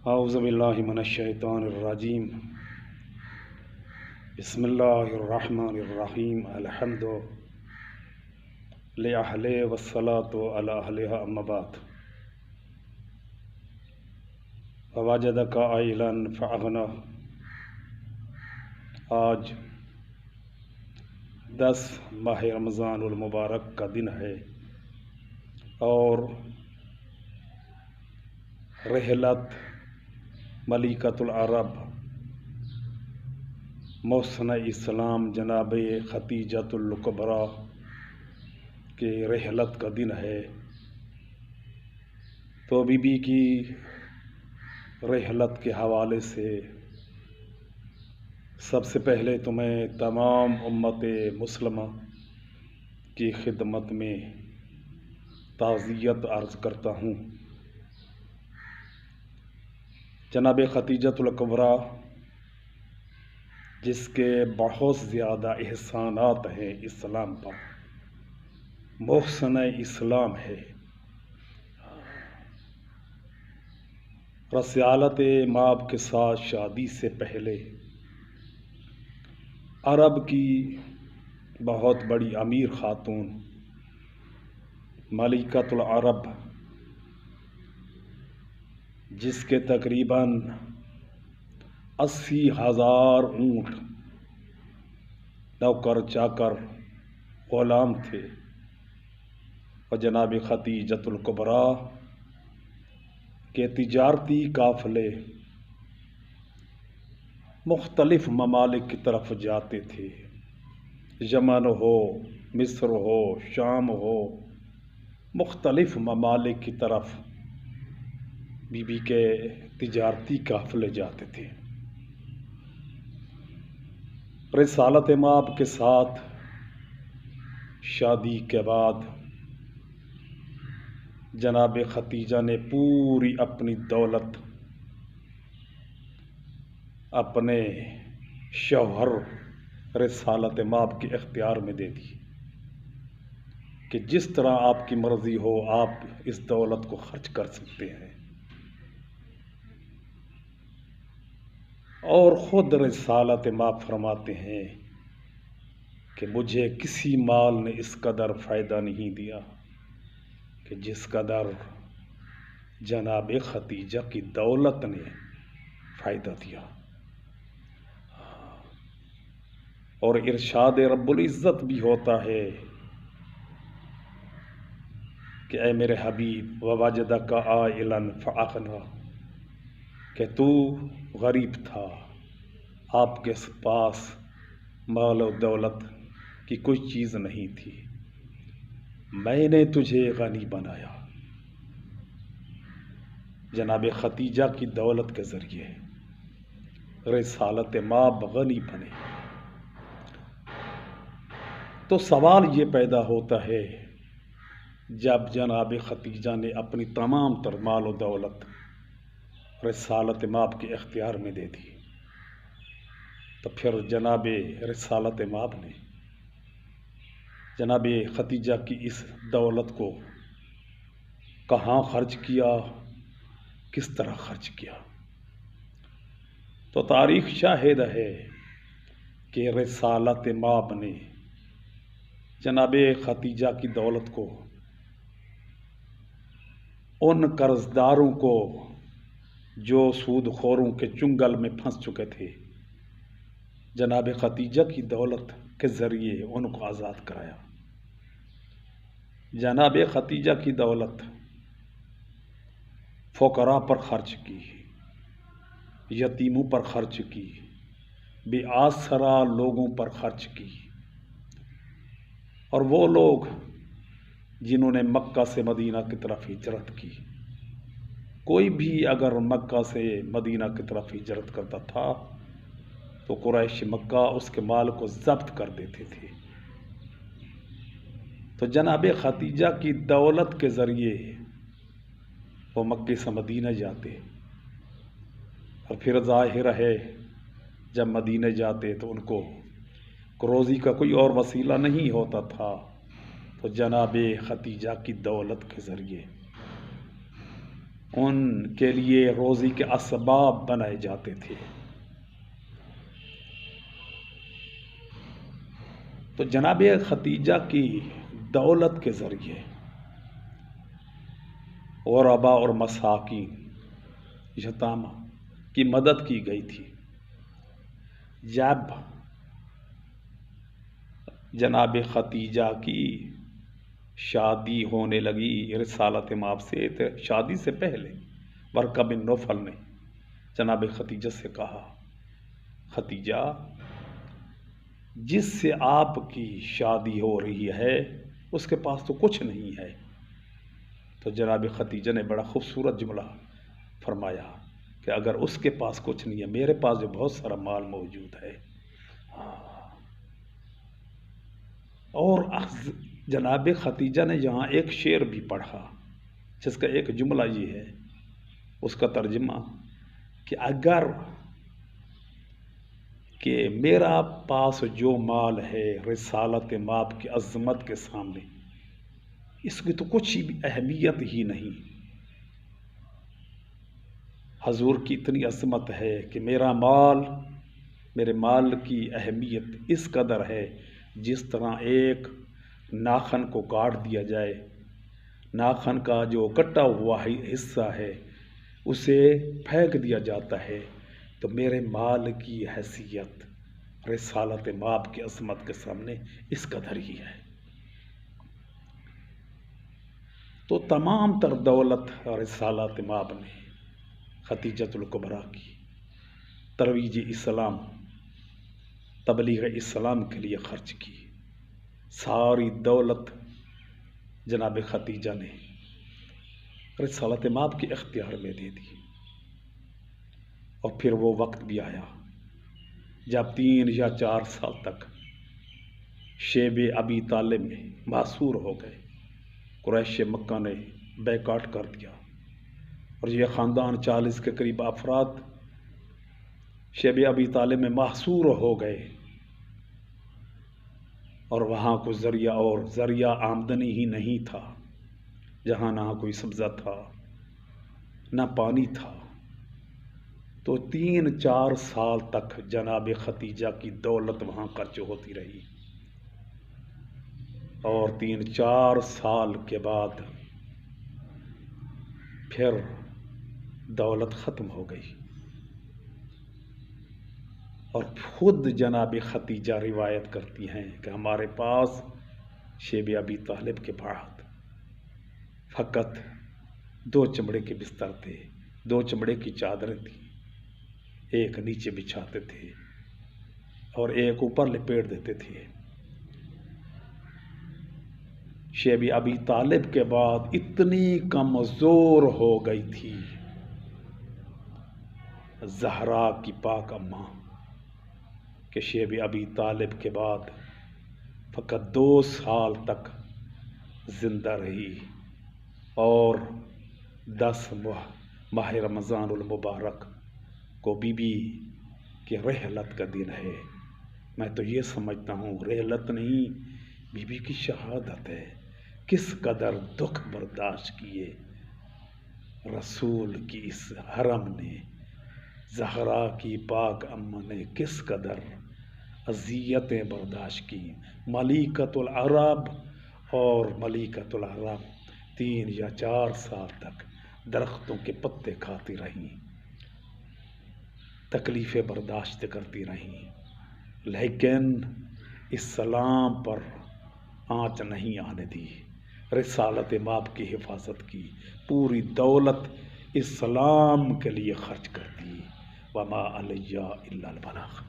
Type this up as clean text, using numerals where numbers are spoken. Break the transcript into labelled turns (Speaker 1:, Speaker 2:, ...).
Speaker 1: اعوذ باللہ من الشیطان الرجیم بسم اللہ الرحمن الرحیم الحمد لأہلہ والصلاة علی اہلہا اما بعد فوجدک عائلا فاغنہ۔ آج 10 ماہ رمضان المبارک کا دن ہے اور رحلت ملکۃ العرب محسنہ اسلام جناب خدیجۃ الکبریٰ کے رحلت کا دن ہے۔ تو بی بی کی رحلت کے حوالے سے سب سے پہلے تو میں تمام امت مسلمہ کی خدمت میں تعزیت عرض کرتا ہوں۔ جناب خدیجۃ الکبریٰ جس کے بہت زیادہ احسانات ہیں اسلام پر، محسنہ اسلام ہے، رسالت مآب کے ساتھ شادی سے پہلے عرب کی بہت بڑی امیر خاتون ملکۃ العرب، جس کے تقریباً 80,000 اونٹ، نوکر چاکر، غلام تھے، اور جناب خدیجۃ الکبریٰ کے تجارتی قافلے مختلف ممالک کی طرف جاتے تھے۔ یمن ہو، مصر ہو، شام ہو، مختلف ممالک کی طرف بی بی کے تجارتی قافلے جاتے تھے۔ رسالت مآب کے ساتھ شادی کے بعد جناب خدیجہ نے پوری اپنی دولت اپنے شوہر رسالت مآب کے اختیار میں دے دی کہ جس طرح آپ کی مرضی ہو آپ اس دولت کو خرچ کر سکتے ہیں، اور خود رسالت مآب فرماتے ہیں کہ مجھے کسی مال نے اس قدر فائدہ نہیں دیا کہ جس قدر جناب خدیجہ کی دولت نے فائدہ دیا۔ اور ارشاد رب العزت بھی ہوتا ہے کہ اے میرے حبیب ووجدک عائلا فاغنہ، کہ تو غریب تھا، آپ کے پاس مال و دولت کی کوئی چیز نہیں تھی، میں نے تجھے غنی بنایا۔ جناب خدیجہ کی دولت کے ذریعے رسالت مآب غنی بنے۔ تو سوال یہ پیدا ہوتا ہے، جب جناب خدیجہ نے اپنی تمام تر مال و دولت رسالت مآب کے اختیار میں دے دی، تو پھر جناب رسالت مآب نے جناب خدیجہ کی اس دولت کو کہاں خرچ کیا، کس طرح خرچ کیا؟ تو تاریخ شاہد ہے کہ رسالت مآب نے جناب خدیجہ کی دولت کو ان قرض داروں کو جو سود خوروں کے چنگل میں پھنس چکے تھے، جناب خدیجہ کی دولت کے ذریعے ان کو آزاد کرایا۔ جناب خدیجہ کی دولت فقراء پر خرچ کی، یتیموں پر خرچ کی، بے آسرا لوگوں پر خرچ کی، اور وہ لوگ جنہوں نے مکہ سے مدینہ کی طرف ہجرت کی، کوئی بھی اگر مکہ سے مدینہ کی طرف ہجرت کرتا تھا تو قریش مکہ اس کے مال کو ضبط کر دیتے تھے۔ تو جناب خدیجہ کی دولت کے ذریعے وہ مکے سے مدینہ جاتے، اور پھر ظاہر ہے جب مدینہ جاتے تو ان کو روزی کا کوئی اور وسیلہ نہیں ہوتا تھا، تو جناب خدیجہ کی دولت کے ذریعے ان کے لیے روزی کے اسباب بنائے جاتے تھے۔ تو جناب ختیجہ کی دولت کے ذریعے غرباء اور مساکین یتامى کی مدد کی گئی تھی۔ جب جناب ختیجہ کی شادی ہونے لگی رسالت مآب سے، تو شادی سے پہلے ورقہ بن نوفل نے جناب ختیجہ سے کہا، ختیجہ جس سے آپ کی شادی ہو رہی ہے اس کے پاس تو کچھ نہیں ہے۔ تو جناب ختیجہ نے بڑا خوبصورت جملہ فرمایا کہ اگر اس کے پاس کچھ نہیں ہے، میرے پاس جو بہت سارا مال موجود ہے۔ اور جناب ختیجہ نے یہاں ایک شعر بھی پڑھا جس کا ایک جملہ یہ ہے، اس کا ترجمہ کہ اگر کہ میرا پاس جو مال ہے رسالت مآب کی عظمت کے سامنے اس کی تو کچھ بھی اہمیت ہی نہیں۔ حضور کی اتنی عظمت ہے کہ میرے مال کی اہمیت اس قدر ہے، جس طرح ایک ناخن کو کاٹ دیا جائے، ناخن کا جو کٹا ہوا حصہ ہے اسے پھینک دیا جاتا ہے، تو میرے مال کی حیثیت رسالت مآب کی عظمت کے سامنے اس قدر ہی ہے۔ تو تمام تر دولت رسالت مآب نے ختیجۃ الکبریٰ کی ترویج اسلام، تبلیغ اسلام کے لیے خرچ کی۔ ساری دولت جناب ختیجہ نے رسالت مآب کے اختیار میں دے دی۔ اور پھر وہ وقت بھی آیا جب 3 یا 4 سال تک شیب ابی طالب میں محصور ہو گئے۔ قریش مکہ نے بیکاٹ کر دیا اور یہ خاندان 40 کے قریب افراد شیب ابی طالب میں محصور ہو گئے، اور وہاں کوئی ذریعہ آمدنی ہی نہیں تھا، جہاں نہ کوئی سبزہ تھا نہ پانی تھا۔ تو 3-4 سال تک جناب ختیجہ کی دولت وہاں خرچ ہوتی رہی، اور 3-4 سال کے بعد پھر دولت ختم ہو گئی، اور خود جناب ختیجہ روایت کرتی ہیں کہ ہمارے پاس شیب ابی طالب کے بعد فقط 2 چمڑے کے بستر تھے، 2 چمڑے کی چادریں تھیں، ایک نیچے بچھاتے تھے اور ایک اوپر لپیٹ دیتے تھے۔ شیب ابی طالب کے بعد اتنی کمزور ہو گئی تھی زہرا کی پاک اماں کہ شیب ابی طالب کے بعد فقط 2 سال تک زندہ رہی، اور 10 ماہ رمضان المبارک کو بی بی کے رحلت کا دن ہے۔ میں تو یہ سمجھتا ہوں رحلت نہیں، بی بی کی شہادت ہے۔ کس قدر دکھ برداشت کیے رسول کی اس حرم نے، زہرا کی پاک اماں نے کس قدر اذیتیں برداشت کی۔ ملیکۃ العرب اور ملیکۃ العرب 3 یا 4 سال تک درختوں کے پتے کھاتی رہیں، تکلیفیں برداشت کرتی رہیں، لیکن اسلام پر آنچ نہیں آنے دی، رسالت مآب کی حفاظت کی، پوری دولت اسلام کے لیے خرچ کر دی۔ وما علیہ الا البلاغ۔